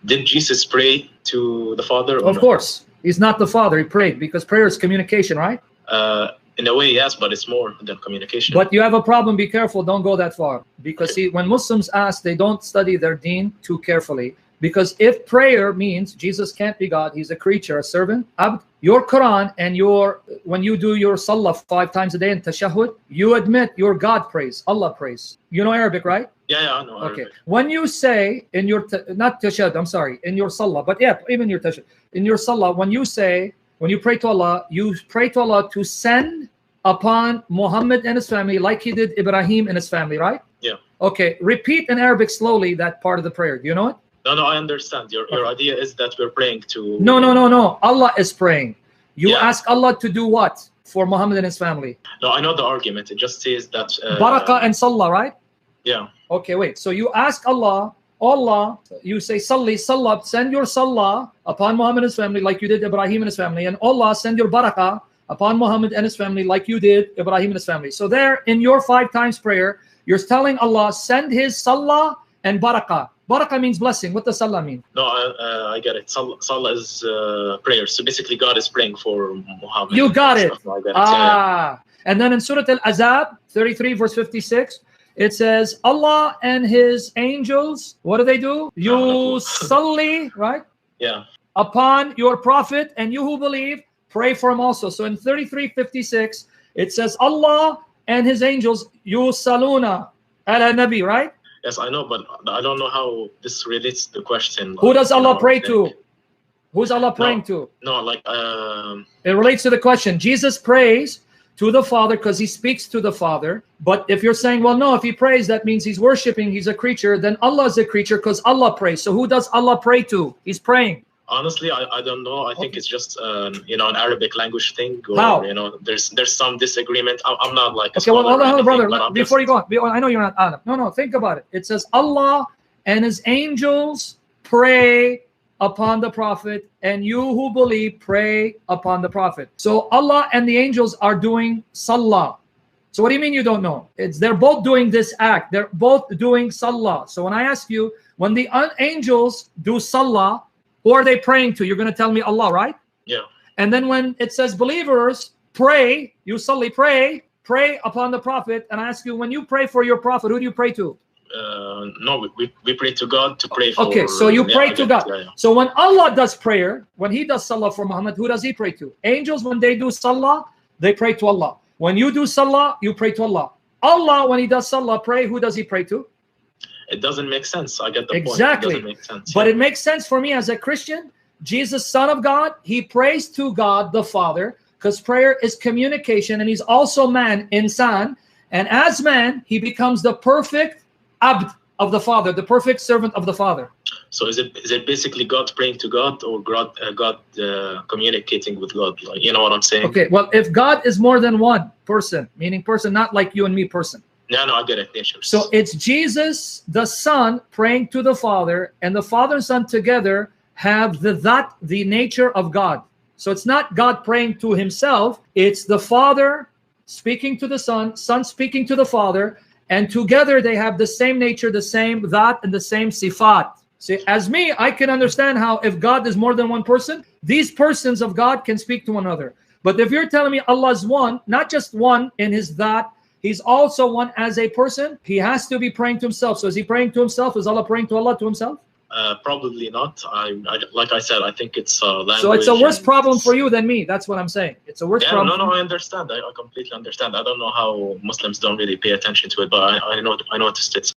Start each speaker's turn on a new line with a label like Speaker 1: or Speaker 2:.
Speaker 1: Did Jesus pray to the Father?
Speaker 2: Of course. He's not the Father. He prayed because prayer is communication, right?
Speaker 1: In a way, yes, but it's more than communication.
Speaker 2: But you have a problem. Be careful. Don't go that far. Because see, when Muslims ask, they don't study their deen too carefully. Because if prayer means Jesus can't be God, he's a creature, a servant, abd, your Quran and when you do your salah 5 times a day in tashahhud, you admit your God prays, Allah prays. You know Arabic, right?
Speaker 1: Yeah, I know Arabic.
Speaker 2: Okay. When you say in your, not tashahhud, I'm sorry, in your salah, but yeah, even your tashahhud, in your salah, when you pray to Allah, you pray to Allah to send upon Muhammad and his family like he did Ibrahim and his family, right?
Speaker 1: Yeah.
Speaker 2: Okay. Repeat in Arabic slowly that part of the prayer. Do you know it?
Speaker 1: No, I understand. Your idea is that we're praying to...
Speaker 2: No. Allah is praying. You ask Allah to do what for Muhammad and his family?
Speaker 1: No, I know the argument. It just says that...
Speaker 2: Barakah and Salah, right?
Speaker 1: Yeah.
Speaker 2: Okay, wait. So you ask Allah, you say, Salli, Salah, send your Salah upon Muhammad and his family like you did Ibrahim and his family. And Allah, send your Barakah upon Muhammad and his family like you did Ibrahim and his family. So there, in your 5 times prayer, you're telling Allah, send his Salah and Barakah. Barakah means blessing. What does Salah mean?
Speaker 1: No, I get it. Salah is prayer. So basically, God is praying for Muhammad.
Speaker 2: You got it.
Speaker 1: Like that.
Speaker 2: Yeah. And then in Surah Al-Azab, 33 verse 56, it says, Allah and his angels, what do? You salli, right?
Speaker 1: Yeah.
Speaker 2: Upon your prophet, and you who believe, pray for him also. So in 33:56, it says, Allah and his angels, yusaluna ala nabi, right?
Speaker 1: Yes, I know, but I don't know how this relates to the question.
Speaker 2: Who does Allah pray to? Who's Allah praying to?
Speaker 1: No, like...
Speaker 2: It relates to the question. Jesus prays to the Father because he speaks to the Father. But if you're saying, well, no, if he prays, that means he's worshiping, he's a creature, then Allah is a creature because Allah prays. So who does Allah pray to? He's praying.
Speaker 1: Honestly, I don't know. I think it's just an Arabic language thing. Or,
Speaker 2: how?
Speaker 1: There's some disagreement. I'm not like...
Speaker 2: Okay, well, hold on, brother. Before you go on, I know you're not Adam. No, think about it. It says Allah and his angels pray upon the prophet, and you who believe pray upon the prophet. So Allah and the angels are doing salah. So what do you mean you don't know? They're both doing this act. They're both doing salah. So when I ask you, when the angels do salah, who are they praying to? You're going to tell me Allah, right?
Speaker 1: Yeah.
Speaker 2: And then when it says believers pray, you salli, pray upon the prophet. And I ask you, when you pray for your prophet, who do you pray to?
Speaker 1: No, we pray to God to pray for...
Speaker 2: Okay, so you pray to God.
Speaker 1: Yeah.
Speaker 2: So when Allah does prayer, when he does salah for Muhammad, who does he pray to? Angels, when they do salah, they pray to Allah. When you do salah, you pray to Allah. Allah, when he does salah, pray, who does he pray to?
Speaker 1: It doesn't make sense. I get the point.
Speaker 2: Exactly.
Speaker 1: It doesn't make sense.
Speaker 2: But it makes sense for me as a Christian. Jesus, Son of God, he prays to God the Father because prayer is communication, and he's also man, insan. And as man, he becomes the perfect abd of the Father, the perfect servant of the Father.
Speaker 1: So is it basically God praying to God, or God communicating with God? Like, you know what I'm saying?
Speaker 2: Okay, well, if God is more than one person, meaning person, not like you and me person.
Speaker 1: No, I get it.
Speaker 2: So it's Jesus, the Son, praying to the Father, and the Father and Son together have the nature of God. So it's not God praying to himself. It's the Father speaking to the Son, Son speaking to the Father, and together they have the same nature, the same that, and the same sifat. See, as me, I can understand how if God is more than one person, these persons of God can speak to one another. But if you're telling me Allah is one, not just one in his that, he's also one as a person, he has to be praying to himself. So is he praying to himself? Is Allah praying to Allah to himself?
Speaker 1: Probably not. Like I said, I think it's language.
Speaker 2: So it's a worse problem for you than me. That's what I'm saying. It's a worse problem.
Speaker 1: No, I understand. I completely understand. I don't know how Muslims don't really pay attention to it, but I noticed it.